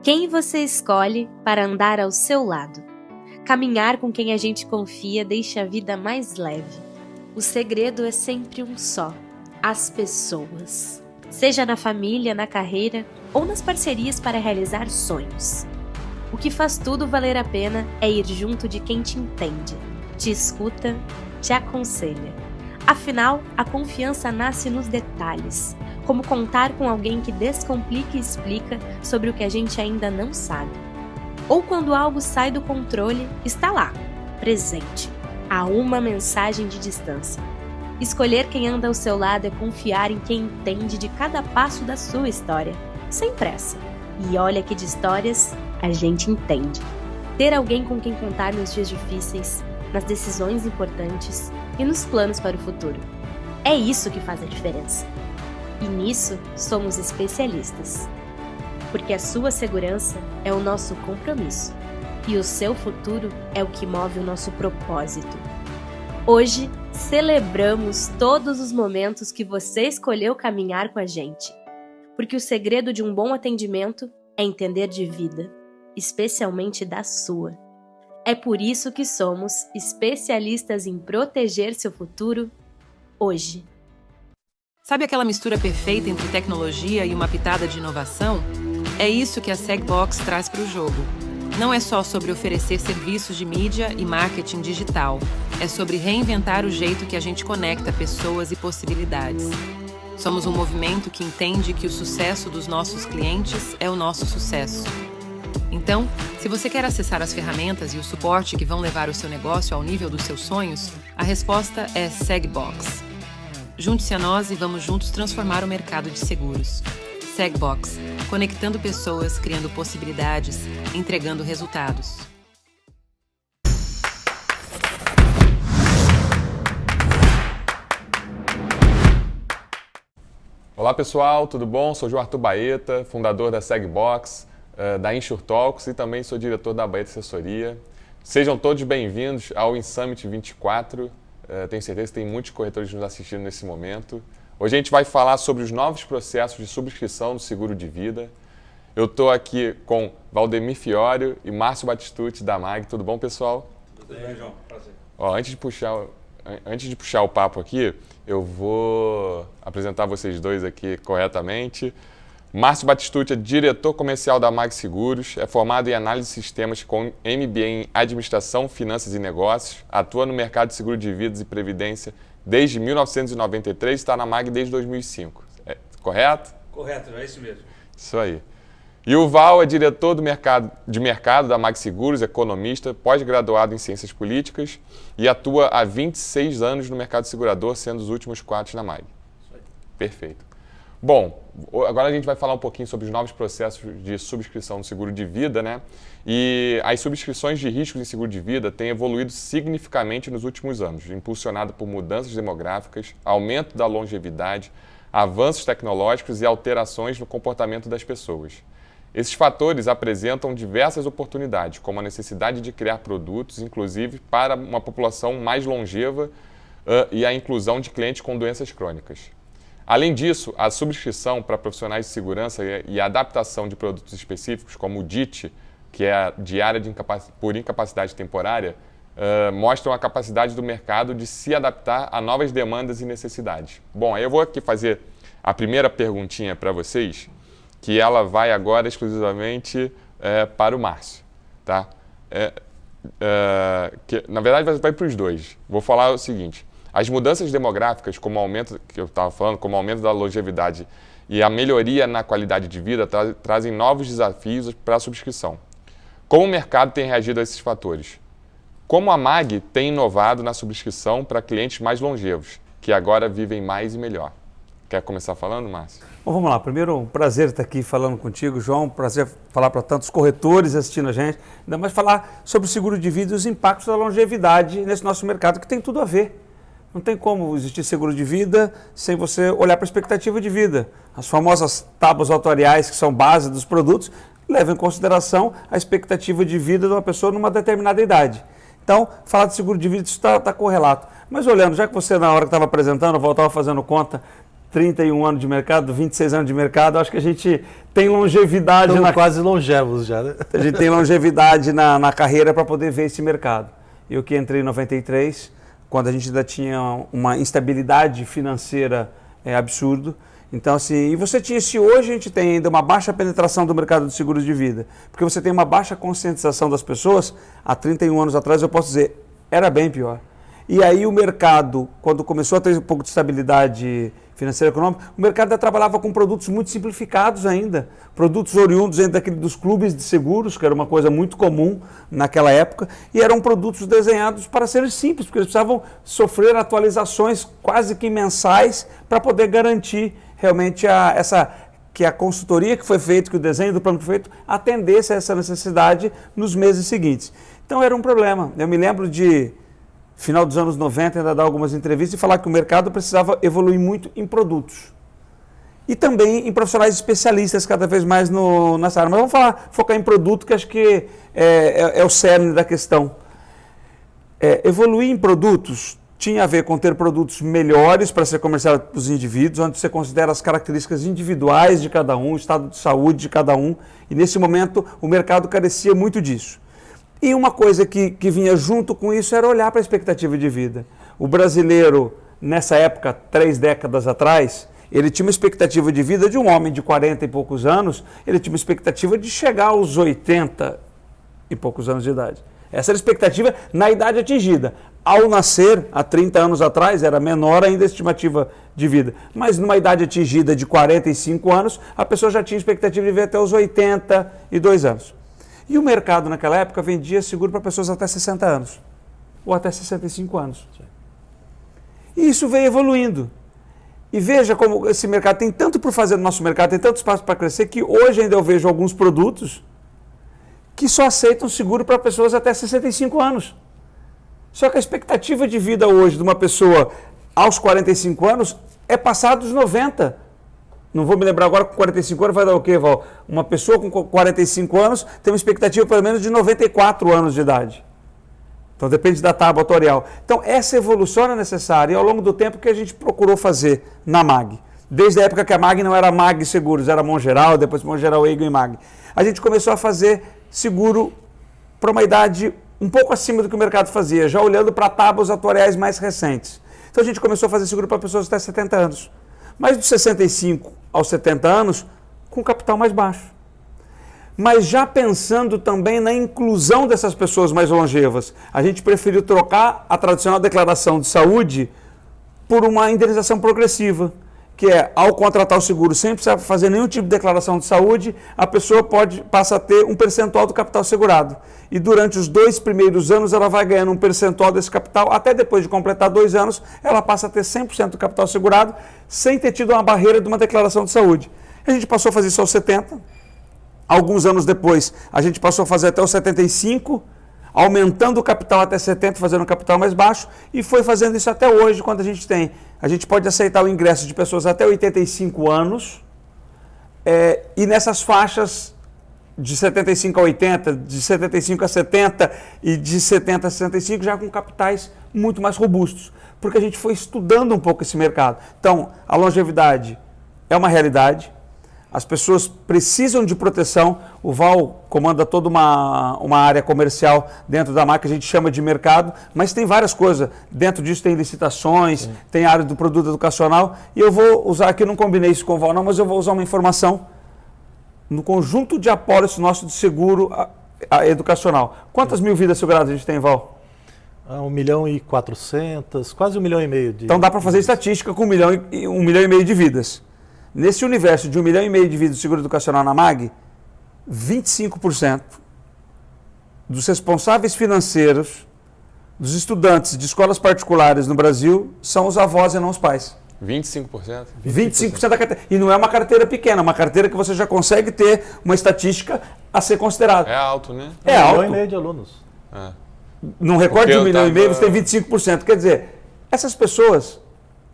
Quem você escolhe para andar ao seu lado? Caminhar com quem a gente confia deixa a vida mais leve. O segredo é sempre um só: as pessoas. Seja na família, na carreira ou nas parcerias para realizar sonhos. O que faz tudo valer a pena é ir junto de quem te entende, te escuta, te aconselha. Afinal, a confiança nasce nos detalhes, como contar com alguém que descomplica e explica sobre o que a gente ainda não sabe. Ou quando algo sai do controle, está lá, presente, a uma mensagem de distância. Escolher quem anda ao seu lado é confiar em quem entende de cada passo da sua história, sem pressa. E olha que de histórias a gente entende. Ter alguém com quem contar nos dias difíceis, nas decisões importantes e nos planos para o futuro. É isso que faz a diferença. E nisso somos especialistas. Porque a sua segurança é o nosso compromisso. E o seu futuro é o que move o nosso propósito. Hoje, celebramos todos os momentos que você escolheu caminhar com a gente. Porque o segredo de um bom atendimento é entender de vida, especialmente da sua. É por isso que somos especialistas em proteger seu futuro hoje. Sabe aquela mistura perfeita entre tecnologia e uma pitada de inovação? É isso que a Segbox traz para o jogo. Não é só sobre oferecer serviços de mídia e marketing digital. É sobre reinventar o jeito que a gente conecta pessoas e possibilidades. Somos um movimento que entende que o sucesso dos nossos clientes é o nosso sucesso. Então, se você quer acessar as ferramentas e o suporte que vão levar o seu negócio ao nível dos seus sonhos, a resposta é Segbox. Junte-se a nós e vamos juntos transformar o mercado de seguros. Segbox, conectando pessoas, criando possibilidades, entregando resultados. Olá pessoal, tudo bom? Sou João Arthur Baeta, fundador da Segbox, da InsurTalks e também sou diretor da Baeta Assessoria. Sejam todos bem-vindos ao InSummit 24. Tenho certeza que tem muitos corretores nos assistindo nesse momento. Hoje a gente vai falar sobre os novos processos de subscrição do seguro de vida. Eu estou aqui com Valdemir Fiório e Márcio Batistucci da MAG. Tudo bom, pessoal? Tudo bem, João. Prazer. Antes de puxar o papo aqui, eu vou apresentar vocês dois aqui corretamente. Márcio Batistucci é diretor comercial da MAG Seguros, é formado em análise de sistemas com MBA em administração, finanças e negócios, atua no mercado de seguro de vidas e previdência desde 1993 e está na MAG desde 2005. Correto? Correto, é isso mesmo. Isso aí. E o Val é diretor de mercado da MAG Seguros, economista, pós-graduado em ciências políticas e atua há 26 anos no mercado segurador, sendo os últimos 4 na MAG. Isso aí. Perfeito. Bom, agora a gente vai falar um pouquinho sobre os novos processos de subscrição do seguro de vida, né? E as subscrições de riscos em seguro de vida têm evoluído significativamente nos últimos anos, impulsionado por mudanças demográficas, aumento da longevidade, avanços tecnológicos e alterações no comportamento das pessoas. Esses fatores apresentam diversas oportunidades, como a necessidade de criar produtos, inclusive para uma população mais longeva e a inclusão de clientes com doenças crônicas. Além disso, a subscrição para profissionais de segurança e a adaptação de produtos específicos, como o DIT, que é a diária por incapacidade temporária, mostram a capacidade do mercado de se adaptar a novas demandas e necessidades. Bom, aí eu vou aqui fazer a primeira perguntinha para vocês, que ela vai agora exclusivamente para o Márcio. Tá? Na verdade, vai para os dois. Vou falar o seguinte. As mudanças demográficas, como o aumento que eu estava falando, como o aumento da longevidade e a melhoria na qualidade de vida, trazem novos desafios para a subscrição. Como o mercado tem reagido a esses fatores? Como a MAG tem inovado na subscrição para clientes mais longevos, que agora vivem mais e melhor? Quer começar falando, Márcio? Bom, vamos lá. Primeiro, um prazer estar aqui falando contigo, João. Prazer falar para tantos corretores assistindo a gente. Ainda mais falar sobre o seguro de vida e os impactos da longevidade nesse nosso mercado, que tem tudo a ver. Não tem como existir seguro de vida sem você olhar para a expectativa de vida. As famosas tábuas atuariais, que são base dos produtos, levam em consideração a expectativa de vida de uma pessoa numa determinada idade. Então, falar de seguro de vida, isso está correlato. Mas olhando, já que você na hora que estava apresentando, eu estava fazendo conta, 31 anos de mercado, 26 anos de mercado, acho que a gente tem longevidade. Estamos quase longevos já, né? A gente tem longevidade na carreira para poder ver esse mercado. Eu que entrei em 93, quando a gente ainda tinha uma instabilidade financeira absurdo. Então, assim, e você tinha, se hoje a gente tem ainda uma baixa penetração do mercado de seguros de vida, porque você tem uma baixa conscientização das pessoas, há 31 anos atrás eu posso dizer, era bem pior. E aí o mercado, quando começou a ter um pouco de estabilidade financeira e econômica, o mercado já trabalhava com produtos muito simplificados ainda, produtos oriundos ainda dos clubes de seguros, que era uma coisa muito comum naquela época, e eram produtos desenhados para serem simples, porque eles precisavam sofrer atualizações quase que mensais para poder garantir realmente que a consultoria que foi feita, que o desenho do plano que foi feito, atendesse a essa necessidade nos meses seguintes. Então era um problema. Eu me lembro de final dos anos 90, ainda dar algumas entrevistas e falar que o mercado precisava evoluir muito em produtos. E também em profissionais especialistas cada vez mais nessa área. Mas vamos focar em produto, que acho que é o cerne da questão. Evoluir em produtos tinha a ver com ter produtos melhores para ser comercializados para os indivíduos, onde você considera as características individuais de cada um, o estado de saúde de cada um. E nesse momento o mercado carecia muito disso. E uma coisa que vinha junto com isso era olhar para a expectativa de vida. O brasileiro, nessa época, 3 décadas atrás, ele tinha uma expectativa de vida de um homem de 40 e poucos anos, ele tinha uma expectativa de chegar aos 80 e poucos anos de idade. Essa era a expectativa na idade atingida. Ao nascer, há 30 anos atrás, era menor ainda a estimativa de vida. Mas numa idade atingida de 45 anos, a pessoa já tinha expectativa de viver até os 82 anos. E o mercado naquela época vendia seguro para pessoas até 60 anos, ou até 65 anos. E isso veio evoluindo. E veja como esse mercado tem tanto por fazer no nosso mercado, tem tanto espaço para crescer, que hoje ainda eu vejo alguns produtos que só aceitam seguro para pessoas até 65 anos. Só que a expectativa de vida hoje de uma pessoa aos 45 anos é passar dos 90. Não vou me lembrar agora, com 45 anos vai dar o quê, Val? Uma pessoa com 45 anos tem uma expectativa pelo menos de 94 anos de idade. Então depende da tábua atuarial. Então essa evolução é necessária e ao longo do tempo que a gente procurou fazer na MAG. Desde a época que a MAG não era MAG Seguros, era Mongeral, depois Mongeral, Eagle e MAG. A gente começou a fazer seguro para uma idade um pouco acima do que o mercado fazia, já olhando para tábuas atuariais mais recentes. Então a gente começou a fazer seguro para pessoas até 70 anos. Mas dos 65 aos 70 anos, com capital mais baixo. Mas já pensando também na inclusão dessas pessoas mais longevas, a gente preferiu trocar a tradicional declaração de saúde por uma indenização progressiva, que é, ao contratar o seguro, sem precisar fazer nenhum tipo de declaração de saúde, a pessoa passa a ter um percentual do capital segurado. E durante os 2 primeiros anos ela vai ganhando um percentual desse capital, até depois de completar 2 anos, ela passa a ter 100% do capital segurado, sem ter tido uma barreira de uma declaração de saúde. A gente passou a fazer isso aos 70, alguns anos depois a gente passou a fazer até os 75, aumentando o capital até 70, fazendo um capital mais baixo, e foi fazendo isso até hoje, quando a gente pode aceitar o ingresso de pessoas até 85 anos, e nessas faixas de 75 a 80, de 75 a 70 e de 70 a 65, já com capitais muito mais robustos, porque a gente foi estudando um pouco esse mercado. Então, a longevidade é uma realidade, as pessoas precisam de proteção, o Val comanda toda uma área comercial dentro da marca que a gente chama de mercado, mas tem várias coisas, dentro disso tem licitações, tem a área do produto educacional, e eu vou usar aqui, não combinei isso com o Val não, mas eu vou usar uma informação no conjunto de apólices nosso de seguro educacional. Quantas mil vidas seguradas a gente tem, Val? 1.400.000, quase 1,5 milhão de... Então dá para fazer estatística com 1,5 milhão de vidas. Nesse universo de 1,5 milhão de vidas de seguro educacional na MAG, 25% dos responsáveis financeiros dos estudantes de escolas particulares no Brasil são os avós e não os pais. 25%? 25% da carteira. E não é uma carteira pequena, é uma carteira que você já consegue ter uma estatística a ser considerada. É alto, né? É alto. 1,5 milhão de alunos. Num recorde de 1,5 milhão, você tem 25%. Quer dizer, essas pessoas...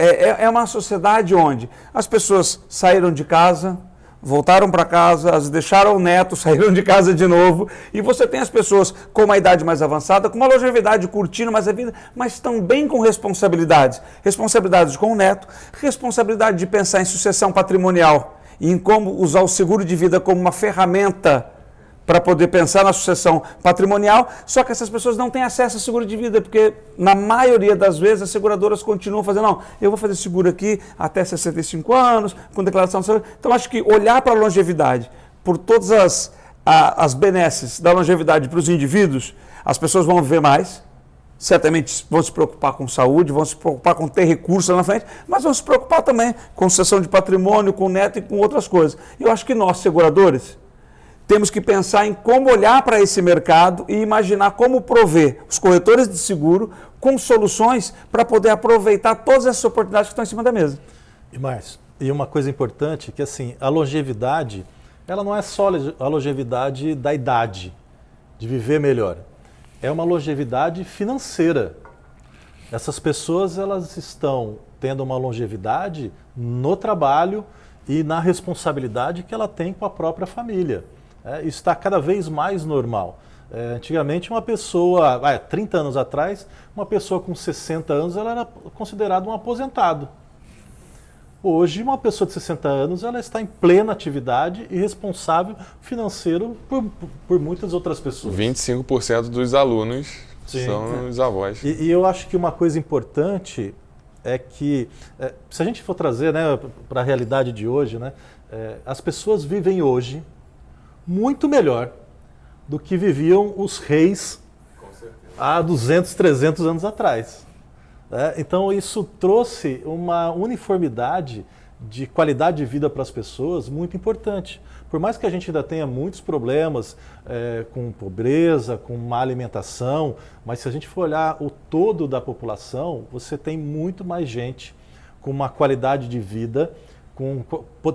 É uma sociedade onde as pessoas saíram de casa, voltaram para casa, deixaram o neto, saíram de casa de novo, e você tem as pessoas com uma idade mais avançada, com uma longevidade, curtindo mais a vida, mas também com responsabilidades. Responsabilidades com o neto, responsabilidade de pensar em sucessão patrimonial e em como usar o seguro de vida como uma ferramenta para poder pensar na sucessão patrimonial, só que essas pessoas não têm acesso a seguro de vida, porque na maioria das vezes as seguradoras continuam fazendo, não, eu vou fazer seguro aqui até 65 anos, com declaração de saúde. Então acho que olhar para a longevidade, por todas as benesses da longevidade para os indivíduos, as pessoas vão viver mais, certamente vão se preocupar com saúde, vão se preocupar com ter recursos lá na frente, mas vão se preocupar também com sucessão de patrimônio, com neto e com outras coisas. Eu acho que nós, seguradores, temos que pensar em como olhar para esse mercado e imaginar como prover os corretores de seguro com soluções para poder aproveitar todas essas oportunidades que estão em cima da mesa. E Márcio, e uma coisa importante que assim, a longevidade, ela não é só a longevidade da idade, de viver melhor. É uma longevidade financeira. Essas pessoas, elas estão tendo uma longevidade no trabalho e na responsabilidade que ela tem com a própria família. Isso está cada vez mais normal. Antigamente, uma pessoa, 30 anos atrás, uma pessoa com 60 anos ela era considerada um aposentado. Hoje, uma pessoa de 60 anos ela está em plena atividade e responsável financeiro por muitas outras pessoas. 25% dos alunos Sim. são os avós. E eu acho que uma coisa importante é que, se a gente for trazer, né, para a realidade de hoje, né, as pessoas vivem hoje muito melhor do que viviam os reis há 200, 300 anos atrás. Então isso trouxe uma uniformidade de qualidade de vida para as pessoas muito importante. Por mais que a gente ainda tenha muitos problemas com pobreza, com má alimentação, mas se a gente for olhar o todo da população, você tem muito mais gente com uma qualidade de vida,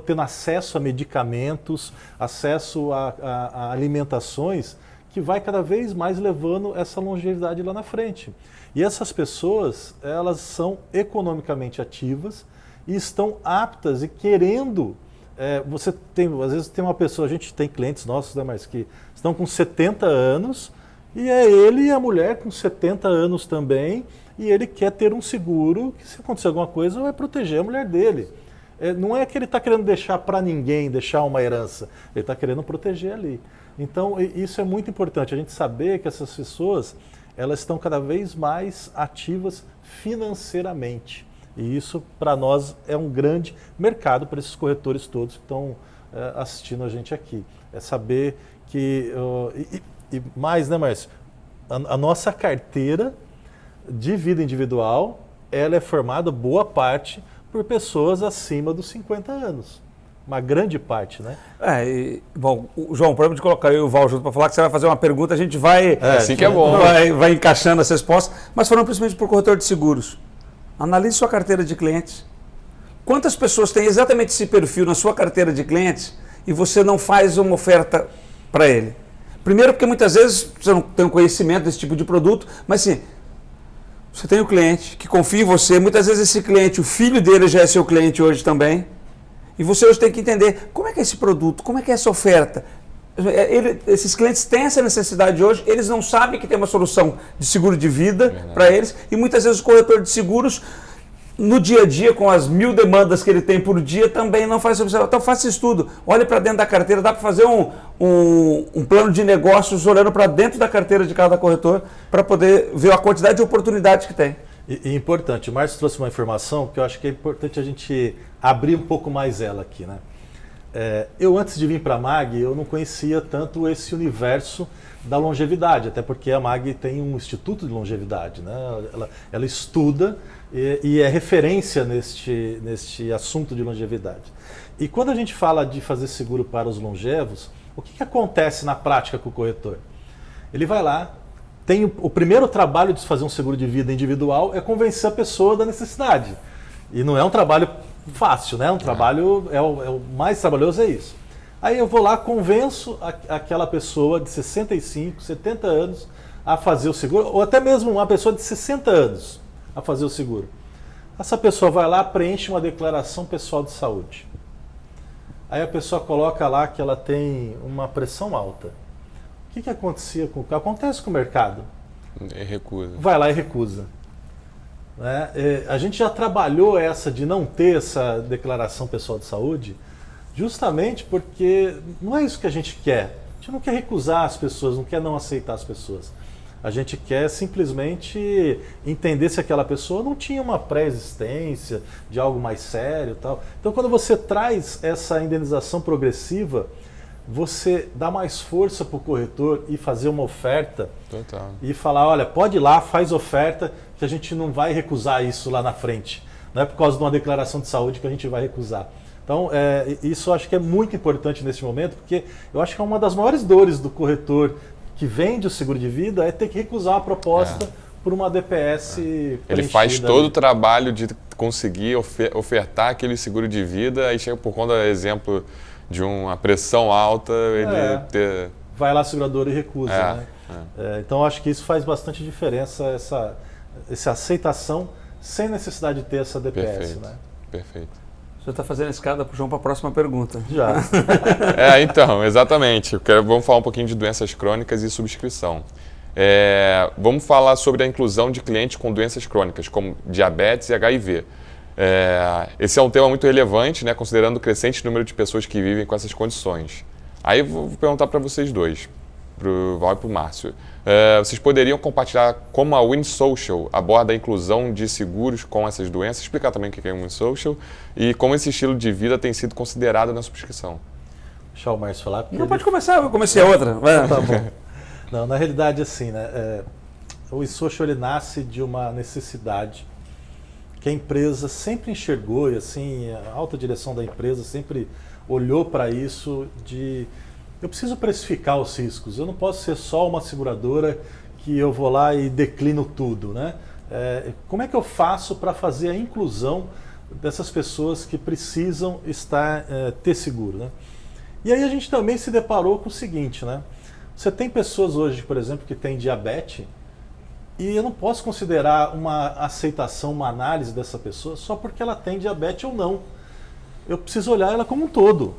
tendo acesso a medicamentos, acesso a alimentações, que vai cada vez mais levando essa longevidade lá na frente. E essas pessoas, elas são economicamente ativas e estão aptas e querendo. Às vezes tem uma pessoa, a gente tem clientes nossos, né, mas que estão com 70 anos, e é ele e a mulher com 70 anos também, e ele quer ter um seguro que, se acontecer alguma coisa, vai proteger a mulher dele. Não é que ele está querendo deixar para ninguém, deixar uma herança, ele está querendo proteger ali. Então, isso é muito importante, a gente saber que essas pessoas, elas estão cada vez mais ativas financeiramente. E isso, para nós, é um grande mercado para esses corretores todos que estão assistindo a gente aqui. É saber que... E mais, né, Márcio? A nossa carteira de vida individual, ela é formada, boa parte, por pessoas acima dos 50 anos. Uma grande parte, né? Bom, João, o problema de colocar eu e o Val junto para falar que você vai fazer uma pergunta, a gente vai... assim que é bom. Vai encaixando essa resposta, mas falando principalmente para o corretor de seguros. Analise sua carteira de clientes. Quantas pessoas têm exatamente esse perfil na sua carteira de clientes e você não faz uma oferta para ele? Primeiro porque muitas vezes você não tem um conhecimento desse tipo de produto, mas sim, você tem um cliente que confia em você, muitas vezes esse cliente, o filho dele já é seu cliente hoje também, e você hoje tem que entender como é que é esse produto, como é que é essa oferta. Esses clientes têm essa necessidade hoje, eles não sabem que tem uma solução de seguro de vida para eles, e muitas vezes o corretor de seguros, no dia a dia, com as 1000 demandas que ele tem por dia, também não faz observação. Então faça estudo, olhe para dentro da carteira, dá para fazer um plano de negócios olhando para dentro da carteira de cada corretor para poder ver a quantidade de oportunidades que tem. E importante, o Márcio trouxe uma informação que eu acho que é importante a gente abrir um pouco mais ela aqui, né? Eu, antes de vir para a MAG, eu não conhecia tanto esse universo da longevidade, até porque a MAG tem um instituto de longevidade, né? Ela estuda e é referência neste assunto de longevidade. E quando a gente fala de fazer seguro para os longevos, o que acontece na prática com o corretor? Ele vai lá, tem o primeiro trabalho de fazer um seguro de vida individual é convencer a pessoa da necessidade. E não é um trabalho fácil, né? Um trabalho, o mais trabalhoso é isso. Aí eu vou lá, convenço aquela pessoa de 65, 70 anos a fazer o seguro, ou até mesmo uma pessoa de 60 anos a fazer o seguro. Essa pessoa vai lá, preenche uma declaração pessoal de saúde. Aí a pessoa coloca lá que ela tem uma pressão alta. O que acontecia com o carro? Acontece com o mercado. Recusa. Vai lá e recusa. Né? A gente já trabalhou essa de não ter essa declaração pessoal de saúde, justamente porque não é isso que a gente quer. A gente não quer recusar as pessoas, não quer não aceitar as pessoas. A gente quer simplesmente entender se aquela pessoa não tinha uma pré-existência de algo mais sério e tal. Então, quando você traz essa indenização progressiva, você dá mais força para o corretor e fazer uma oferta. Total. E falar, olha, pode ir lá, faz oferta, que a gente não vai recusar isso lá na frente. Não é por causa de uma declaração de saúde que a gente vai recusar. Então, isso eu acho que é muito importante nesse momento, porque eu acho que é uma das maiores dores do corretor que vende o seguro de vida é ter que recusar a proposta por uma DPS Ele faz todo o trabalho de conseguir ofertar aquele seguro de vida, aí chega por conta, exemplo, de uma pressão alta, ele vai lá a seguradora e recusa. Né? Então, eu acho que isso faz bastante diferença, essa aceitação sem necessidade de ter essa DPS. Perfeito. Né? Perfeito. Você está fazendo a escada para o João para a próxima pergunta. Já. Então, exatamente. Vamos falar um pouquinho de doenças crônicas e subscrição. Vamos falar sobre a inclusão de clientes com doenças crônicas, como diabetes e HIV. Esse é um tema muito relevante, né, considerando o crescente número de pessoas que vivem com essas condições. Aí eu vou perguntar para vocês dois, para o Val e para o Márcio. Vocês poderiam compartilhar como a WinSocial aborda a inclusão de seguros com essas doenças? Explicar também o que é o WinSocial e como esse estilo de vida tem sido considerado na subscrição. Deixa o Márcio falar. Não, pode começar, eu comecei a outra. Tá bom. Não, na realidade, assim, né, o WinSocial ele nasce de uma necessidade que a empresa sempre enxergou e assim, a alta direção da empresa sempre olhou para isso de... Eu preciso precificar os riscos, eu não posso ser só uma seguradora que eu vou lá e declino tudo, né? Como é que eu faço para fazer a inclusão dessas pessoas que precisam ter seguro, né? E aí a gente também se deparou com o seguinte, né? Você tem pessoas hoje, por exemplo, que têm diabetes e eu não posso considerar uma aceitação, uma análise dessa pessoa só porque ela tem diabetes ou não. Eu preciso olhar ela como um todo.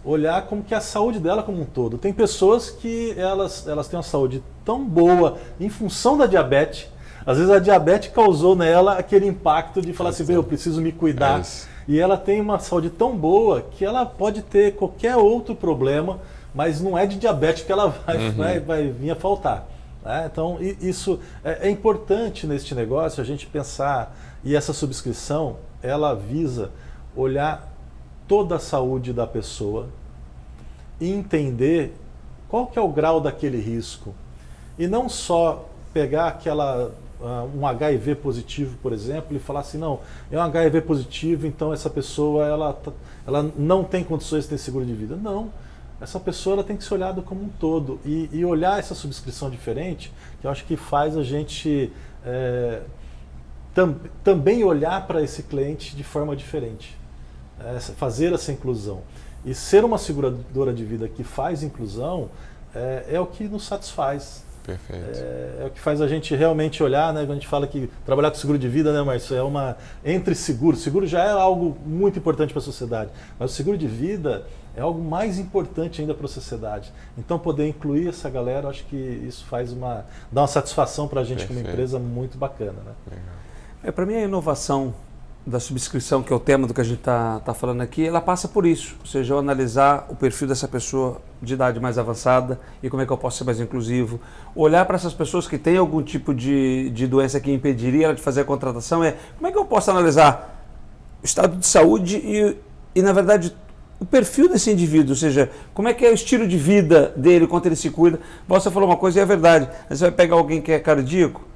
Olhar como que é a saúde dela como um todo. Tem pessoas que elas têm uma saúde tão boa em função da diabetes. Às vezes a diabetes causou nela aquele impacto de falar assim, eu preciso me cuidar. E ela tem uma saúde tão boa que ela pode ter qualquer outro problema, mas não é de diabetes que ela vai vir a faltar. Né? Então isso é importante neste negócio a gente pensar, e essa subscrição ela visa olhar toda a saúde da pessoa e entender qual que é o grau daquele risco. E não só pegar um HIV positivo, por exemplo, e falar assim, não, é um HIV positivo, então essa pessoa ela não tem condições de ter seguro de vida. Não, essa pessoa ela tem que ser olhada como um todo e olhar essa subscrição diferente, que eu acho que faz a gente também olhar para esse cliente de forma diferente. Fazer essa inclusão. E ser uma seguradora de vida que faz inclusão é o que nos satisfaz. Perfeito. É o que faz a gente realmente olhar, né? Quando a gente fala que trabalhar com seguro de vida, né, Márcio? É uma entre seguro. Seguro já é algo muito importante para a sociedade, mas o seguro de vida é algo mais importante ainda para a sociedade. Então, poder incluir essa galera, acho que isso dá uma satisfação para a gente como empresa muito bacana, né? Para mim, a inovação da subscrição, que é o tema do que a gente está falando aqui, ela passa por isso. Ou seja, eu analisar o perfil dessa pessoa de idade mais avançada e como é que eu posso ser mais inclusivo. Olhar para essas pessoas que têm algum tipo de doença que impediria ela de fazer a contratação. Como é que eu posso analisar o estado de saúde e na verdade, o perfil desse indivíduo. Ou seja, como é que é o estilo de vida dele, quanto ele se cuida. Você falou uma coisa e é verdade. Você vai pegar alguém que é cardíaco,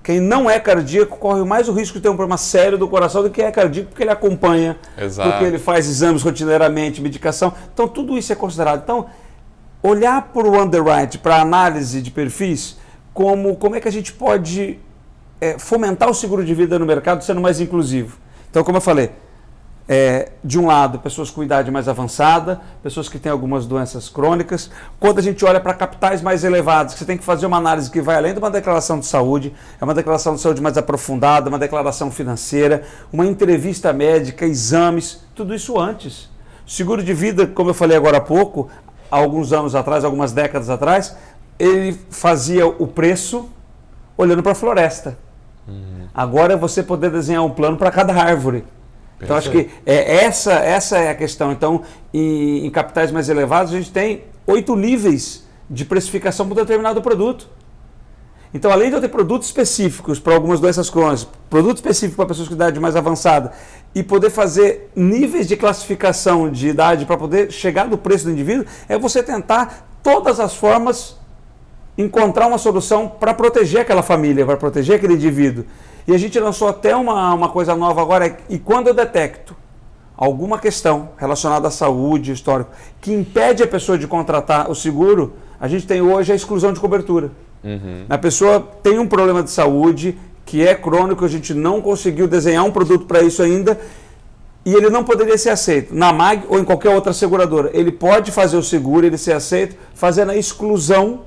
quem não é cardíaco corre mais o risco de ter um problema sério do coração do que é cardíaco, porque ele acompanha, porque ele faz exames rotineiramente, medicação. Então, tudo isso é considerado. Então, olhar para o underwrite, para a análise de perfis, como é que a gente pode fomentar o seguro de vida no mercado sendo mais inclusivo. Então, como eu falei, de um lado, pessoas com idade mais avançada, pessoas que têm algumas doenças crônicas. Quando a gente olha para capitais mais elevados, que você tem que fazer uma análise que vai além de uma declaração de saúde, é uma declaração de saúde mais aprofundada, uma declaração financeira, uma entrevista médica, exames, tudo isso antes. Seguro de vida, como eu falei agora há pouco, há alguns anos atrás, algumas décadas atrás, ele fazia o preço olhando para a floresta. Agora é você poder desenhar um plano para cada árvore. Então, acho que essa é a questão. Então, em capitais mais elevados, a gente tem 8 níveis de precificação para um determinado produto. Então, além de eu ter produtos específicos para algumas doenças crônicas, produto específico para pessoas com idade mais avançada, e poder fazer níveis de classificação de idade para poder chegar no preço do indivíduo, é você tentar todas as formas encontrar uma solução para proteger aquela família, para proteger aquele indivíduo. E a gente lançou até uma coisa nova agora, e quando eu detecto alguma questão relacionada à saúde, histórico, que impede a pessoa de contratar o seguro, a gente tem hoje a exclusão de cobertura. A pessoa tem um problema de saúde que é crônico, a gente não conseguiu desenhar um produto para isso ainda, e ele não poderia ser aceito na MAG ou em qualquer outra seguradora. Ele pode fazer o seguro, ele ser aceito, fazendo a exclusão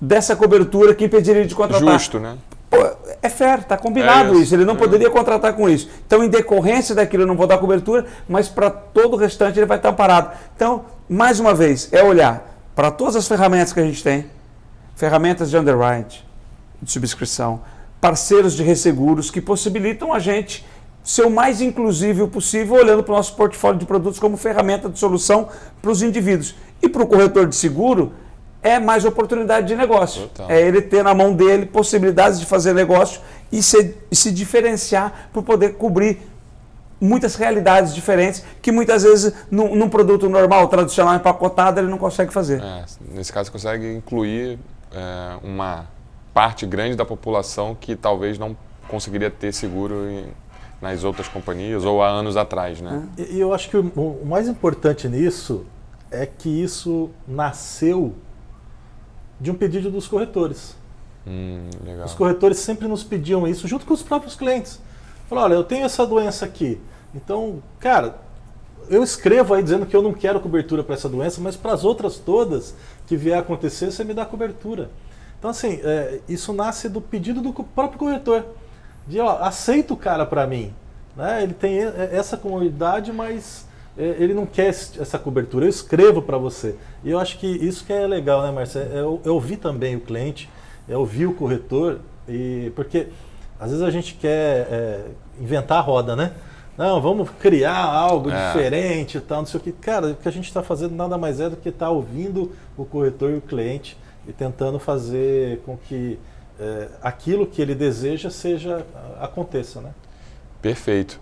dessa cobertura que impediria ele de contratar. Justo, né? Pô, é fair, está combinado isso. Ele não poderia contratar com isso. Então, em decorrência daquilo, eu não vou dar cobertura, mas para todo o restante ele vai estar amparado. Então, mais uma vez, é olhar para todas as ferramentas que a gente tem, ferramentas de underwriting, de subscrição, parceiros de resseguros que possibilitam a gente ser o mais inclusivo possível, olhando para o nosso portfólio de produtos como ferramenta de solução para os indivíduos. E para o corretor de seguro, é mais oportunidade de negócio. Total. É ele ter na mão dele possibilidades de fazer negócio e se diferenciar para poder cobrir muitas realidades diferentes que muitas vezes num produto normal, tradicional, empacotado, ele não consegue fazer. Nesse caso, consegue incluir uma parte grande da população que talvez não conseguiria ter seguro nas outras companhias ou há anos atrás, né? E eu acho que o mais importante nisso é que isso nasceu de um pedido dos corretores. Legal. Os corretores sempre nos pediam isso, junto com os próprios clientes. Falaram, olha, eu tenho essa doença aqui, então, cara, eu escrevo aí dizendo que eu não quero cobertura para essa doença, mas para as outras todas que vier a acontecer, você me dá cobertura. Então, assim, isso nasce do pedido do próprio corretor, de, ó, aceita o cara para mim, né? Ele tem essa comodidade, mas ele não quer essa cobertura, eu escrevo para você. E eu acho que isso que é legal, né, Marcelo? É ouvir também o cliente, é ouvir o corretor, porque às vezes a gente quer inventar a roda, né? Não, vamos criar algo diferente e tal, não sei o que. Cara, o que a gente está fazendo nada mais é do que estar ouvindo o corretor e o cliente e tentando fazer com que aquilo que ele deseja aconteça, né? Perfeito.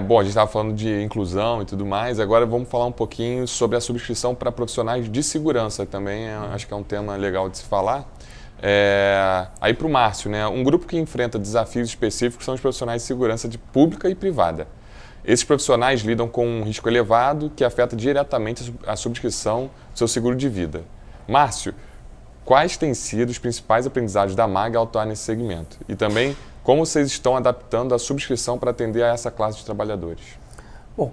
Bom, a gente estava falando de inclusão e tudo mais, agora vamos falar um pouquinho sobre a subscrição para profissionais de segurança também, acho que é um tema legal de se falar. Aí para o Márcio, né, um grupo que enfrenta desafios específicos são os profissionais de segurança pública e privada. Esses profissionais lidam com um risco elevado que afeta diretamente a subscrição do seu seguro de vida. Márcio, quais têm sido os principais aprendizados da MAG ao atuar nesse segmento? E também, como vocês estão adaptando a subscrição para atender a essa classe de trabalhadores? Bom,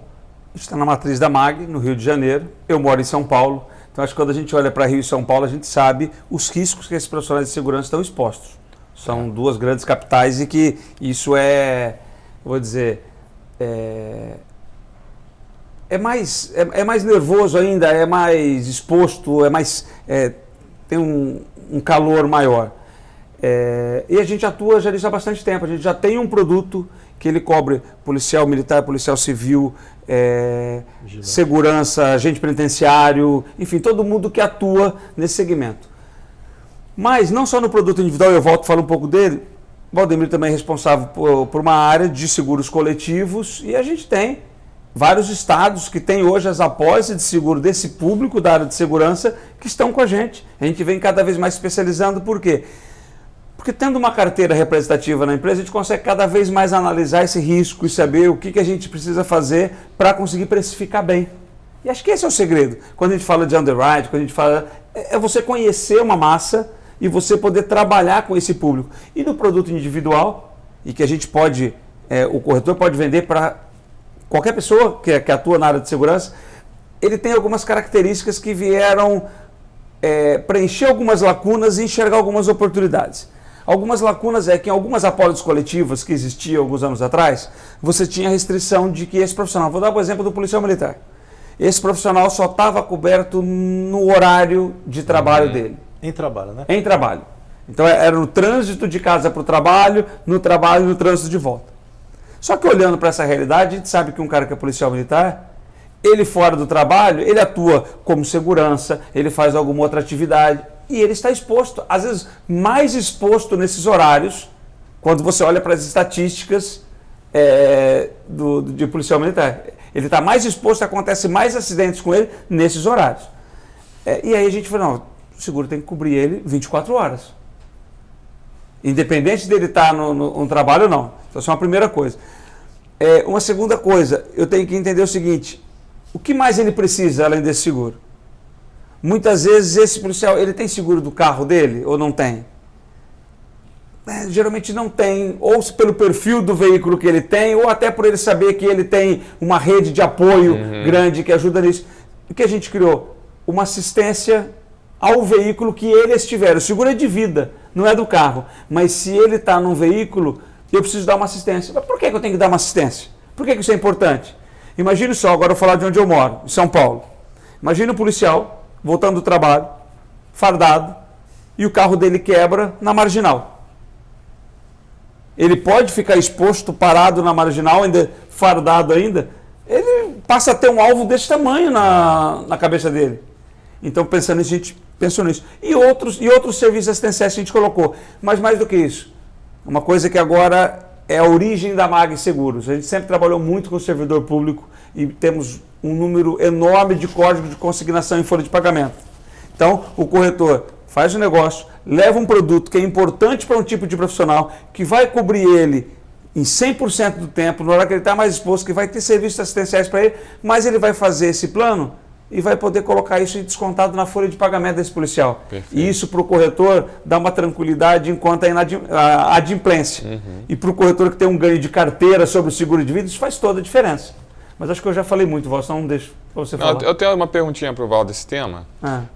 a gente está na matriz da MAG, no Rio de Janeiro. Eu moro em São Paulo. Então, acho que quando a gente olha para Rio e São Paulo, a gente sabe os riscos que esses profissionais de segurança estão expostos. São duas grandes capitais e que isso vou dizer, é mais nervoso ainda, é mais exposto, tem um calor maior. E a gente atua já nisso há bastante tempo. A gente já tem um produto que ele cobre policial militar, policial civil, segurança, agente penitenciário, enfim, todo mundo que atua nesse segmento. Mas não só no produto individual, eu volto a falar um pouco dele, o Valdemir também é responsável por uma área de seguros coletivos e a gente tem vários estados que têm hoje as apólices de seguro desse público da área de segurança que estão com a gente. A gente vem cada vez mais especializando, por quê? Porque tendo uma carteira representativa na empresa, a gente consegue cada vez mais analisar esse risco e saber o que a gente precisa fazer para conseguir precificar bem. E acho que esse é o segredo. Quando a gente fala de underwriting, quando a gente fala... É você conhecer uma massa e você poder trabalhar com esse público. E no produto individual, e que a gente pode... o corretor pode vender para qualquer pessoa que atua na área de segurança, ele tem algumas características que vieram preencher algumas lacunas e enxergar algumas oportunidades. Algumas lacunas é que em algumas apólices coletivas que existiam alguns anos atrás, você tinha restrição de que esse profissional, vou dar o exemplo do policial militar, esse profissional só estava coberto no horário de trabalho dele. Em trabalho, né? Em trabalho. Então era no trânsito de casa para o trabalho e no trânsito de volta. Só que olhando para essa realidade, a gente sabe que um cara que é policial militar, ele fora do trabalho, ele atua como segurança, ele faz alguma outra atividade e ele está exposto, às vezes mais exposto nesses horários, quando você olha para as estatísticas de policial militar. Ele está mais exposto, acontece mais acidentes com ele nesses horários. E aí a gente falou, não, o seguro tem que cobrir ele 24 horas. Independente dele estar no trabalho ou não. Então, essa é uma primeira coisa. Uma segunda coisa, eu tenho que entender o seguinte, o que mais ele precisa além desse seguro? Muitas vezes esse policial, ele tem seguro do carro dele ou não tem? Geralmente não tem, ou pelo perfil do veículo que ele tem, ou até por ele saber que ele tem uma rede de apoio grande que ajuda nisso. O que a gente criou? Uma assistência ao veículo que ele estiver. O seguro é de vida, não é do carro. Mas se ele está num veículo, eu preciso dar uma assistência. Mas por que eu tenho que dar uma assistência? Por que isso é importante? Imagine só, agora eu vou falar de onde eu moro, em São Paulo. Imagine um policial voltando do trabalho, fardado, e o carro dele quebra na marginal. Ele pode ficar exposto, parado na marginal, ainda fardado ainda, ele passa a ter um alvo desse tamanho na cabeça dele. Então, pensando nisso, a gente pensou nisso. E outros serviços assistenciais que a gente colocou. Mas mais do que isso, uma coisa que agora é a origem da MAG Seguros. A gente sempre trabalhou muito com o servidor público e temos um número enorme de código de consignação em folha de pagamento. Então, o corretor faz o negócio, leva um produto que é importante para um tipo de profissional, que vai cobrir ele em 100% do tempo, na hora que ele está mais exposto, que vai ter serviços assistenciais para ele, mas ele vai fazer esse plano e vai poder colocar isso descontado na folha de pagamento desse policial. Perfeito. E isso para o corretor dá uma tranquilidade enquanto a adimplência. E para o corretor que tem um ganho de carteira sobre o seguro de vida, isso faz toda a diferença. Mas acho que eu já falei muito, Valdo, não deixo para você falar. Eu tenho uma perguntinha para o Valdo desse tema,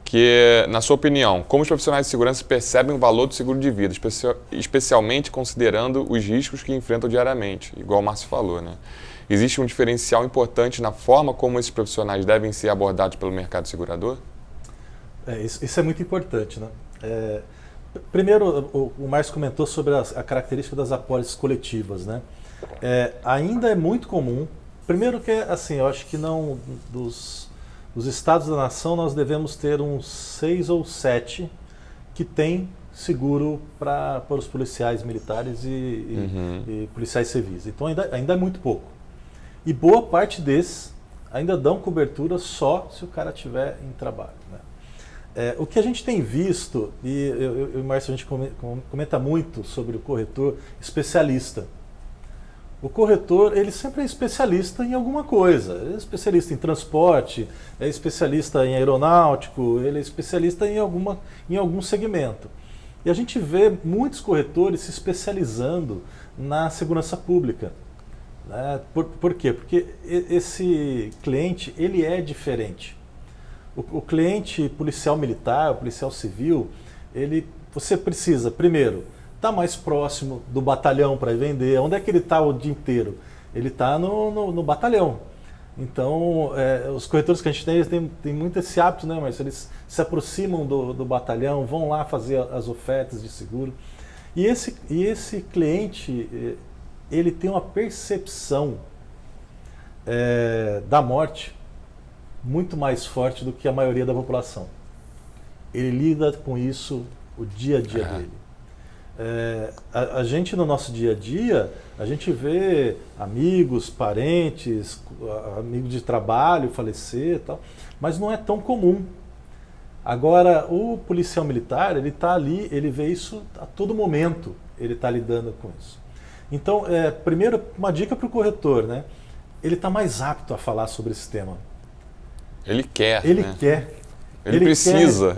que na sua opinião, como os profissionais de segurança percebem o valor do seguro de vida, especialmente considerando os riscos que enfrentam diariamente, igual o Márcio falou, né? Existe um diferencial importante na forma como esses profissionais devem ser abordados pelo mercado segurador? Isso é muito importante, né? Primeiro, o Márcio comentou sobre a característica das apólices coletivas, né? Ainda é muito comum. Primeiro que, assim, eu acho que não dos estados da nação nós devemos ter uns 6 ou 7 que tem seguro para os policiais militares e policiais civis. Então ainda é muito pouco. E boa parte desses ainda dão cobertura só se o cara estiver em trabalho, né? O que a gente tem visto, e eu e o Márcio a gente comenta muito sobre o corretor especialista. O corretor, ele sempre é especialista em alguma coisa. Ele é especialista em transporte, é especialista em aeronáutico, ele é especialista em algum segmento. E a gente vê muitos corretores se especializando na segurança pública. Né? Por quê? Porque esse cliente, ele é diferente. O cliente policial militar, policial civil, você precisa, primeiro, está mais próximo do batalhão para vender. Onde é que ele está o dia inteiro? Ele está no batalhão. Então, os corretores que a gente tem muito esse hábito, né, mas eles se aproximam do batalhão, vão lá fazer as ofertas de seguro. E esse cliente, ele tem uma percepção da morte muito mais forte do que a maioria da população. Ele lida com isso o dia a dia dele. A gente no nosso dia a dia, a gente vê amigos, parentes, amigos de trabalho falecer e tal, mas não é tão comum. Agora, o policial militar, ele está ali, ele vê isso a todo momento, ele está lidando com isso. Então, primeiro, uma dica para o corretor, né? Ele está mais apto a falar sobre esse tema. Ele quer, Ele né? quer. Ele precisa.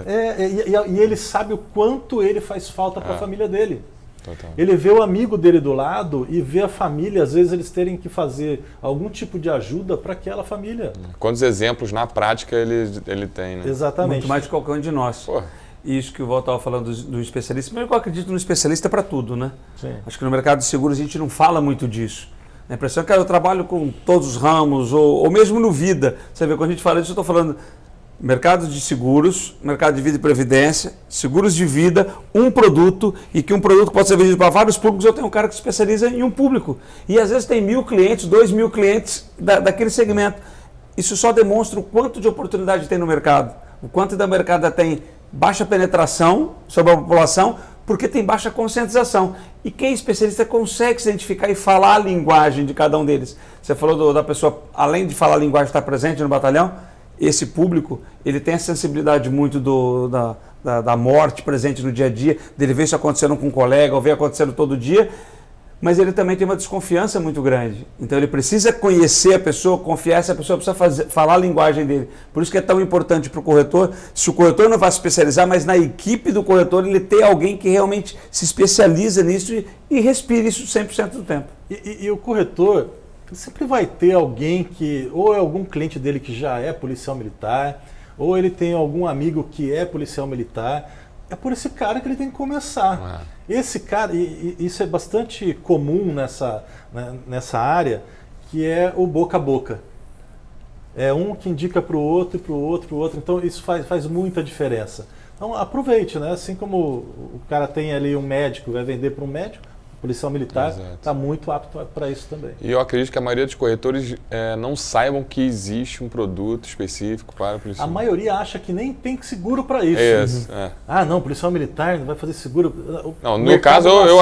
E ele sabe o quanto ele faz falta para a família dele. Total. Ele vê o amigo dele do lado e vê a família, às vezes eles terem que fazer algum tipo de ajuda para aquela família. Quantos exemplos na prática ele tem, né? Exatamente. Muito mais de qualquer um de nós. Pô. Isso que o Walter estava falando do especialista. Primeiro que eu acredito no especialista para tudo, né? Sim. Acho que no mercado de seguros a gente não fala muito disso. A impressão é que eu trabalho com todos os ramos, ou mesmo no vida. Você vê, quando a gente fala disso, eu estou falando mercado de seguros, mercado de vida e previdência, seguros de vida, um produto, e que um produto pode ser vendido para vários públicos. Eu tenho um cara que se especializa em um público. E às vezes tem 1.000 clientes, 2.000 clientes daquele segmento. Isso só demonstra o quanto de oportunidade tem no mercado, o quanto da mercado tem baixa penetração sobre a população, porque tem baixa conscientização. E quem é especialista consegue se identificar e falar a linguagem de cada um deles. Você falou da pessoa, além de falar a linguagem, estar presente no batalhão, esse público, ele tem a sensibilidade muito da morte presente no dia a dia, dele ver isso acontecendo com um colega, ou ver acontecendo todo dia, mas ele também tem uma desconfiança muito grande. Então ele precisa conhecer a pessoa, confiar essa pessoa, precisa falar a linguagem dele. Por isso que é tão importante para o corretor, se o corretor não vai se especializar, mas na equipe do corretor ele ter alguém que realmente se especializa nisso e respire isso 100% do tempo. E o corretor sempre vai ter alguém que, ou é algum cliente dele que já é policial militar, ou ele tem algum amigo que é policial militar. É por esse cara que ele tem que começar. Esse cara, e isso é bastante comum nessa área, que é o boca a boca. É um que indica para o outro, e para o outro, para o outro. Então isso faz muita diferença. Então aproveite, né? Assim como o cara tem ali um médico, vai vender para um médico, o policial militar está muito apto para isso também. E eu acredito que a maioria dos corretores não saibam que existe um produto específico para o policial. A maioria acha que nem tem seguro para isso. Isso, Ah, não, policial militar não vai fazer seguro. Não, no caso eu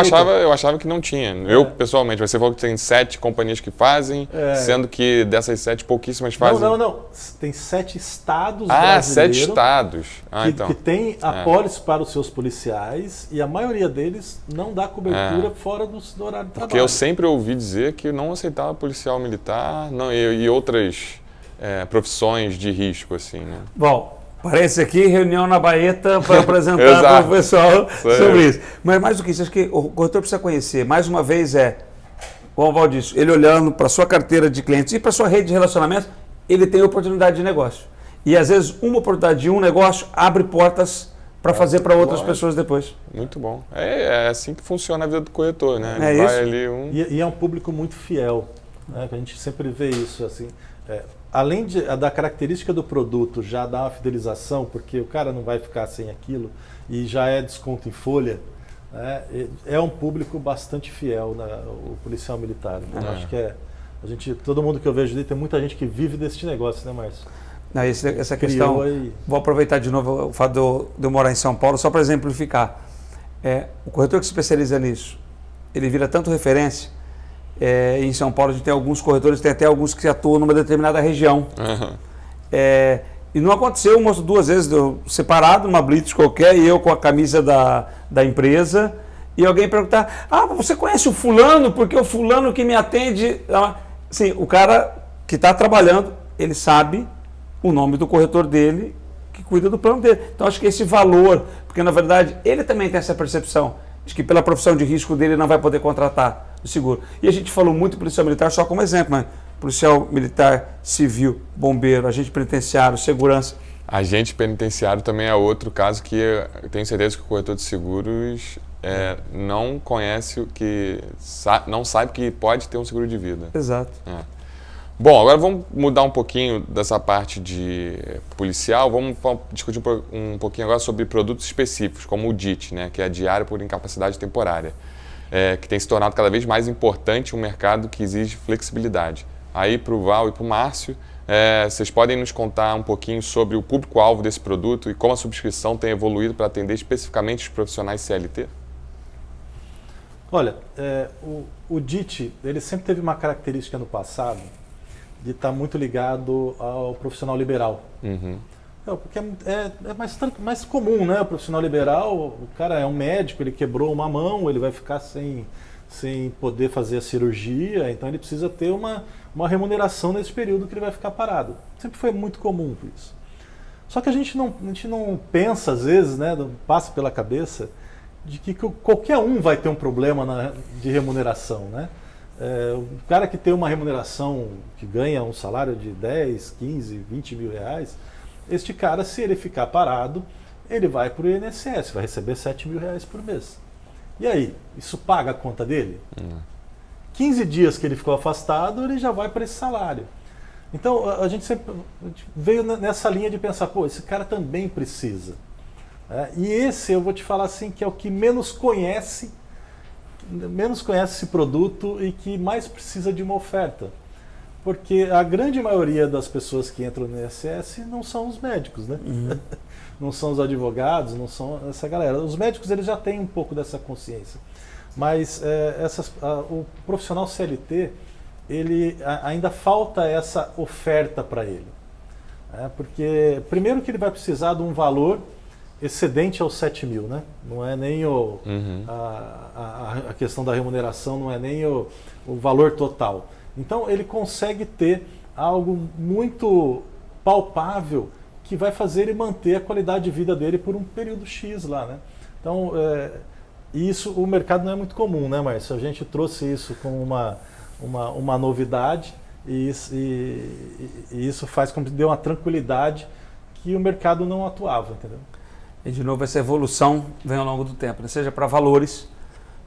achava que não tinha. Eu, pessoalmente, você falou que tem 7 companhias que fazem, sendo que dessas 7, pouquíssimas fazem. Não. Tem 7 estados brasileiros. 7 estados. Que tem apólice para os seus policiais e a maioria deles não dá cobertura fora do horário de trabalho. Porque eu sempre ouvi dizer que não aceitava policial militar e outras profissões de risco, assim, né? Bom, parece aqui reunião na Baeta para apresentar para o pessoal sobre isso. Mas mais do que isso, acho que o corretor precisa conhecer. Mais uma vez como o Valdir disse, ele olhando para a sua carteira de clientes e para a sua rede de relacionamento, ele tem oportunidade de negócio. E às vezes uma oportunidade de um negócio abre portas para fazer para outras pessoas depois. Muito bom. É assim que funciona a vida do corretor, né? Ele vai ali E é um público muito fiel, né? A gente sempre vê isso, assim. Além da característica do produto já dar uma fidelização, porque o cara não vai ficar sem aquilo e já é desconto em folha, né? É um público bastante fiel, né? O policial militar. Então, acho que todo mundo que eu vejo ali, tem muita gente que vive desse negócio, né, Márcio? Não, essa questão, vou aproveitar de novo o fato de eu morar em São Paulo, só para exemplificar. O corretor que se especializa nisso, ele vira tanto referência. Em São Paulo a gente tem alguns corretores, tem até alguns que atuam numa determinada região. E não aconteceu uma ou 2 vezes, separado numa blitz qualquer, e eu com a camisa da empresa, e alguém perguntar, você conhece o fulano? Porque o fulano que me atende... Sim, o cara que está trabalhando, ele sabe o nome do corretor dele, que cuida do plano dele. Então, acho que esse valor, porque na verdade ele também tem essa percepção de que pela profissão de risco dele não vai poder contratar o seguro. E a gente falou muito policial militar só como exemplo, mas policial militar, civil, bombeiro, agente penitenciário, segurança. Agente penitenciário também é outro caso que eu tenho certeza que o corretor de seguros não conhece, não sabe que pode ter um seguro de vida. Exato. Bom, agora vamos mudar um pouquinho dessa parte de policial, vamos discutir um pouquinho agora sobre produtos específicos, como o DIT, né, que é diário por incapacidade temporária, que tem se tornado cada vez mais importante um mercado que exige flexibilidade. Aí para o Val e para o Márcio, vocês podem nos contar um pouquinho sobre o público-alvo desse produto e como a subscrição tem evoluído para atender especificamente os profissionais CLT? Olha, o DIT, ele sempre teve uma característica no passado de estar muito ligado ao profissional liberal. Porque é mais comum, né? O profissional liberal, o cara é um médico, ele quebrou uma mão, ele vai ficar sem poder fazer a cirurgia, então ele precisa ter uma remuneração nesse período que ele vai ficar parado. Sempre foi muito comum isso. Só que a gente não pensa, às vezes, né? Passa pela cabeça de que qualquer um vai ter um problema de remuneração, né? O cara que tem uma remuneração, que ganha um salário de 10, 15, 20 mil reais, este cara, se ele ficar parado, ele vai para o INSS, vai receber 7 mil reais por mês. E aí, isso paga a conta dele? 15 dias que ele ficou afastado, ele já vai para esse salário. Então, a gente sempre veio nessa linha de pensar, pô, esse cara também precisa. E esse, eu vou te falar assim, que é o que menos conhece esse produto e que mais precisa de uma oferta. Porque a grande maioria das pessoas que entram no INSS não são os médicos, né? Não são os advogados, não são essa galera. Os médicos, eles já têm um pouco dessa consciência. Mas o profissional CLT, ele ainda falta essa oferta para ele. Porque, primeiro que ele vai precisar de um valor excedente aos 7 mil, né? Não é nem a questão da remuneração, não é nem o valor total. Então ele consegue ter algo muito palpável que vai fazer ele manter a qualidade de vida dele por um período X lá, né? Então, isso o mercado não é muito comum, né, Márcio? A gente trouxe isso como uma novidade e isso faz com que dê uma tranquilidade que o mercado não atuava, entendeu? E de novo essa evolução vem ao longo do tempo, né? Seja para valores,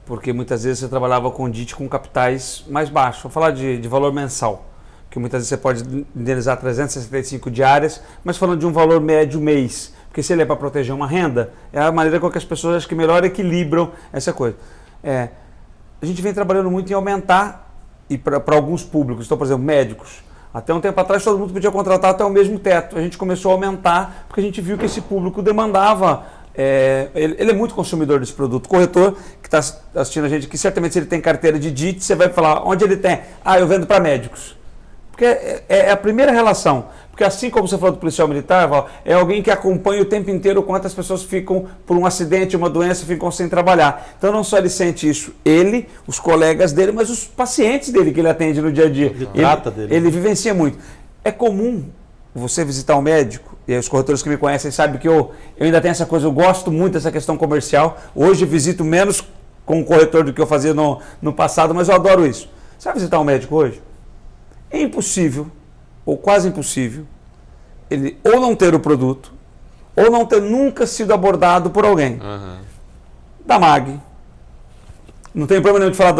porque muitas vezes você trabalhava com DIT com capitais mais baixos. Vou falar de valor mensal, que muitas vezes você pode indenizar 365 diárias, mas falando de um valor médio mês, porque se ele é para proteger uma renda, é a maneira com que as pessoas acho que melhor equilibram essa coisa. A gente vem trabalhando muito em aumentar, e para alguns públicos, então, por exemplo, médicos. Até um tempo atrás todo mundo podia contratar até o mesmo teto. A gente começou a aumentar porque a gente viu que esse público demandava. Ele é muito consumidor desse produto. O corretor que está assistindo a gente aqui, certamente se ele tem carteira de DIT, você vai falar onde ele tem. Eu vendo para médicos. Porque é a primeira relação. Porque assim como você falou do policial militar, Val, é alguém que acompanha o tempo inteiro quantas pessoas ficam por um acidente, uma doença, ficam sem trabalhar. Então não só ele sente isso, ele, os colegas dele, mas os pacientes dele que ele atende no dia a dia. Ele trata dele. Ele vivencia muito. É comum você visitar um médico, e os corretores que me conhecem sabem que eu ainda tenho essa coisa, eu gosto muito dessa questão comercial. Hoje eu visito menos com o corretor do que eu fazia no passado, mas eu adoro isso. Você vai visitar um médico hoje? É impossível, ou quase impossível, ele ou não ter o produto, ou não ter nunca sido abordado por alguém. Da MAG. Não tem problema nenhum de falar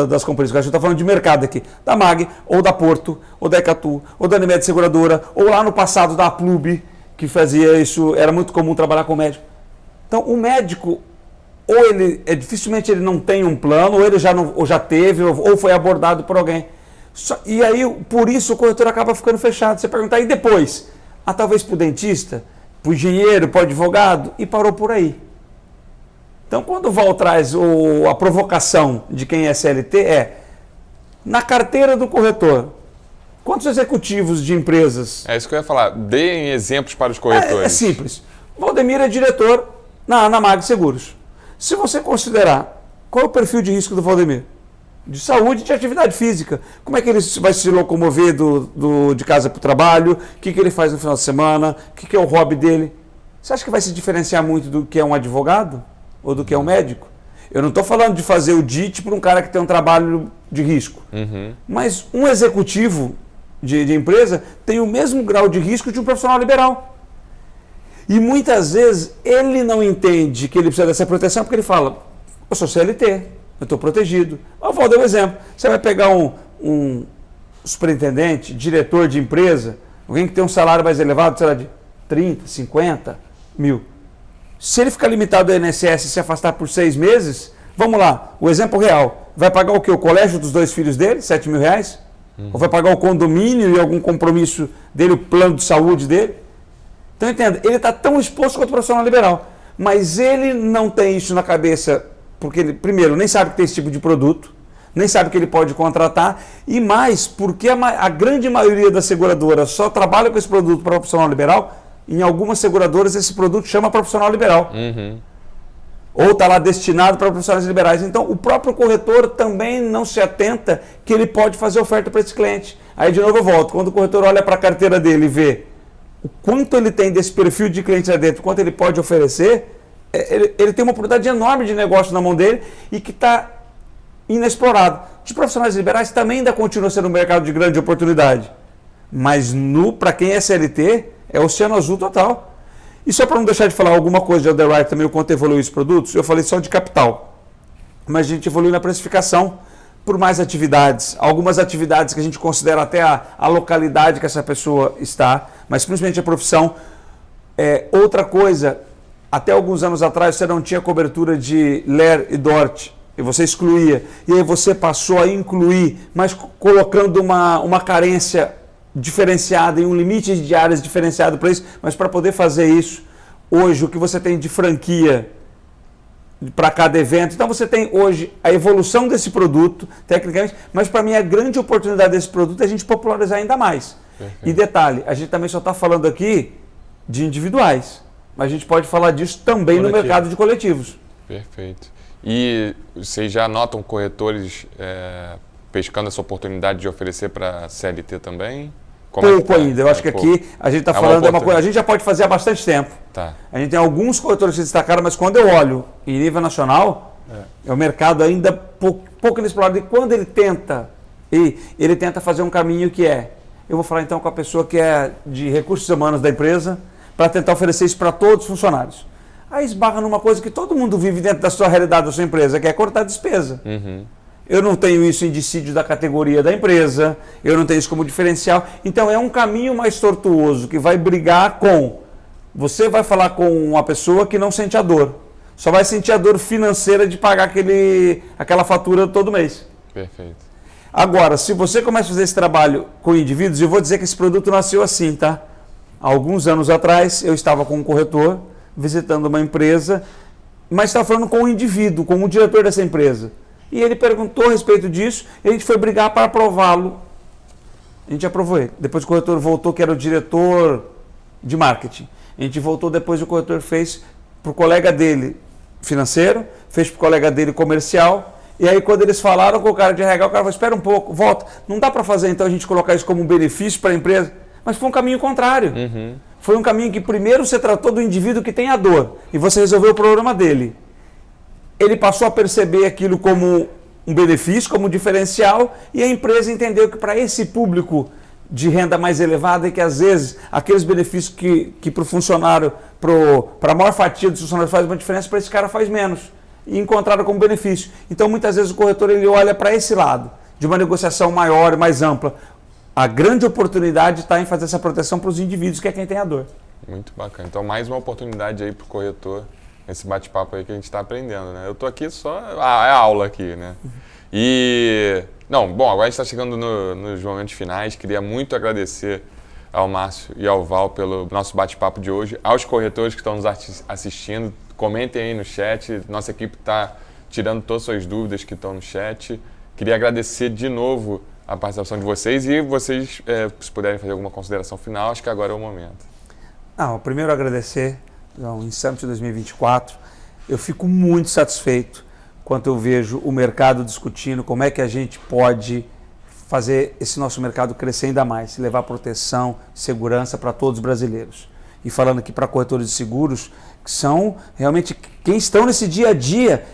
das companhias, a gente está falando de mercado aqui. Da MAG, ou da Porto, ou da Ecatu, ou da Unimed Seguradora, ou lá no passado da Plub, que fazia isso, era muito comum trabalhar com médico. Então, o médico, ou ele, dificilmente ele não tem um plano, ou ele já teve, ou foi abordado por alguém. E aí, por isso, o corretor acaba ficando fechado. Você perguntar, e depois? Talvez para o dentista, para o engenheiro, para o advogado, e parou por aí. Então, quando o Val traz a provocação de quem é CLT, na carteira do corretor, quantos executivos de empresas... É isso que eu ia falar. Deem exemplos para os corretores. É simples. Valdemir é diretor na MAG Seguros. Se você considerar, qual é o perfil de risco do Valdemir? De saúde e de atividade física. Como é que ele vai se locomover de casa para o trabalho? O que ele faz no final de semana? O que é o hobby dele? Você acha que vai se diferenciar muito do que é um advogado? Ou do que é um médico? Eu não estou falando de fazer o DIT para um cara que tem um trabalho de risco. Mas um executivo de empresa tem o mesmo grau de risco de um profissional liberal. E muitas vezes ele não entende que ele precisa dessa proteção porque ele fala, eu sou CLT. Eu estou protegido. Eu vou dar um exemplo. Você vai pegar um superintendente, diretor de empresa, alguém que tem um salário mais elevado, sei lá, de 30, 50 mil. Se ele ficar limitado ao INSS e se afastar por 6 meses, vamos lá, o exemplo real. Vai pagar o quê? O colégio dos 2 filhos dele, 7 mil reais? Ou vai pagar o condomínio e algum compromisso dele, o plano de saúde dele? Então, entenda, ele está tão exposto quanto o profissional liberal. Mas ele não tem isso na cabeça... Porque ele, primeiro, nem sabe que tem esse tipo de produto, nem sabe que ele pode contratar, e mais, porque a grande maioria das seguradoras só trabalha com esse produto para profissional liberal, em algumas seguradoras esse produto chama profissional liberal. Ou está lá destinado para profissionais liberais. Então, o próprio corretor também não se atenta que ele pode fazer oferta para esse cliente. Aí, de novo, eu volto. Quando o corretor olha para a carteira dele e vê o quanto ele tem desse perfil de cliente lá dentro, quanto ele pode oferecer, ele tem uma oportunidade enorme de negócio na mão dele e que está inexplorado. De profissionais liberais também ainda continua sendo um mercado de grande oportunidade. Mas para quem é CLT, é oceano azul total. E só para não deixar de falar alguma coisa de underwriting também, o quanto evoluiu os produtos, eu falei só de capital. Mas a gente evoluiu na precificação por mais atividades. Algumas atividades que a gente considera até a localidade que essa pessoa está, mas principalmente a profissão. Outra coisa, até alguns anos atrás você não tinha cobertura de LER e DORT, e você excluía. E aí você passou a incluir, mas colocando uma carência diferenciada e um limite de áreas diferenciado para isso. Mas para poder fazer isso, hoje o que você tem de franquia para cada evento. Então você tem hoje a evolução desse produto, tecnicamente, mas para mim a grande oportunidade desse produto é a gente popularizar ainda mais. Perfeito. E detalhe, a gente também só está falando aqui de individuais, mas a gente pode falar disso também no mercado de coletivos. Perfeito. E vocês já notam corretores pescando essa oportunidade de oferecer para CLT também? Pouco ainda. Eu acho que aqui a gente está falando de uma coisa. A gente já pode fazer há bastante tempo. Tá. A gente tem alguns corretores que se destacaram, mas quando eu olho em nível nacional, é o mercado ainda pouco inexplorado. E quando ele tenta fazer um caminho que eu vou falar então com a pessoa que é de recursos humanos da empresa, para tentar oferecer isso para todos os funcionários. Aí esbarra numa coisa que todo mundo vive dentro da sua realidade, da sua empresa, que é cortar despesa. Uhum. Eu não tenho isso em dissídio da categoria da empresa, eu não tenho isso como diferencial. Então é um caminho mais tortuoso que vai brigar com... Você vai falar com uma pessoa que não sente a dor. Só vai sentir a dor financeira de pagar aquela fatura todo mês. Perfeito. Agora, se você começa a fazer esse trabalho com indivíduos, eu vou dizer que esse produto nasceu assim, tá? Há alguns anos atrás, eu estava com um corretor, visitando uma empresa, mas estava falando com um indivíduo, com o diretor dessa empresa. E ele perguntou a respeito disso, e a gente foi brigar para aprová-lo. A gente aprovou ele. Depois o corretor voltou, que era o diretor de marketing. A gente voltou, depois o corretor fez para o colega dele financeiro, fez para o colega dele comercial, e aí quando eles falaram com o cara de RH, o cara falou, espera um pouco, volta. Não dá para fazer então a gente colocar isso como um benefício para a empresa? Mas foi um caminho contrário. Uhum. Foi um caminho que primeiro você tratou do indivíduo que tem a dor, e você resolveu o problema dele. Ele passou a perceber aquilo como um benefício, como um diferencial, e a empresa entendeu que para esse público de renda mais elevada, e que às vezes aqueles benefícios que para o funcionário, para a maior fatia dos funcionários faz uma diferença, para esse cara faz menos, e encontraram como benefício. Então muitas vezes o corretor ele olha para esse lado, de uma negociação maior e mais ampla. A grande oportunidade está em fazer essa proteção para os indivíduos, que é quem tem a dor. Muito bacana. Então mais uma oportunidade aí para o corretor, esse bate-papo aí que a gente está aprendendo, né? Eu estou aqui só... é aula aqui, né? E... Bom, agora a gente está chegando nos momentos finais. Queria muito agradecer ao Márcio e ao Val pelo nosso bate-papo de hoje. Aos corretores que estão nos assistindo, comentem aí no chat. Nossa equipe está tirando todas as suas dúvidas que estão no chat. Queria agradecer de novo a participação de vocês e vocês, se puderem fazer alguma consideração final, acho que agora é o momento. Primeiro agradecer em Summit 2024, eu fico muito satisfeito quando eu vejo o mercado discutindo como é que a gente pode fazer esse nosso mercado crescer ainda mais, levar proteção, segurança para todos os brasileiros. E falando aqui para corretores de seguros, que são realmente quem estão nesse dia a dia,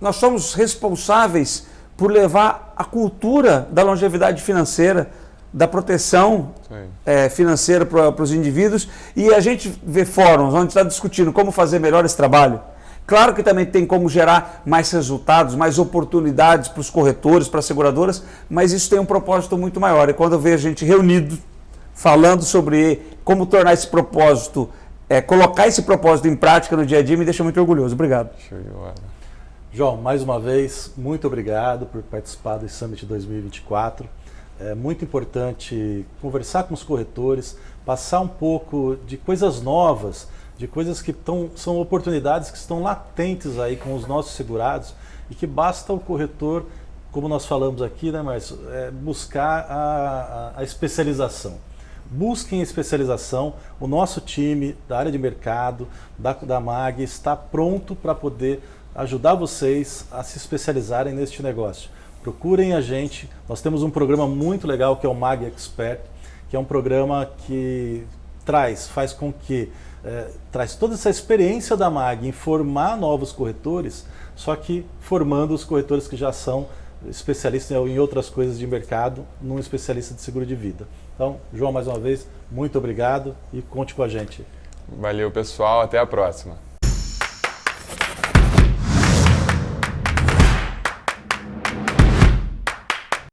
nós somos responsáveis por levar a cultura da longevidade financeira, da proteção financeira para os indivíduos, e a gente vê fóruns onde está discutindo como fazer melhor esse trabalho. Claro que também tem como gerar mais resultados, mais oportunidades para os corretores, para as seguradoras, mas isso tem um propósito muito maior. E quando eu vejo a gente reunido, falando sobre como tornar esse propósito, colocar esse propósito em prática no dia a dia, me deixa muito orgulhoso. Obrigado. João, mais uma vez, muito obrigado por participar do Summit 2024. É muito importante conversar com os corretores, passar um pouco de coisas novas, de coisas que são oportunidades que estão latentes aí com os nossos segurados e que basta o corretor, como nós falamos aqui, né, Márcio, buscar a especialização. Busquem a especialização. O nosso time da área de mercado, da MAG, está pronto para poder ajudar vocês a se especializarem neste negócio. Procurem a gente, nós temos um programa muito legal que é o MAG Expert, que é um programa que faz com que traz toda essa experiência da MAG em formar novos corretores, só que formando os corretores que já são especialistas em outras coisas de mercado, num especialista de seguro de vida. Então, João, mais uma vez, muito obrigado e conte com a gente. Valeu, pessoal. Até a próxima.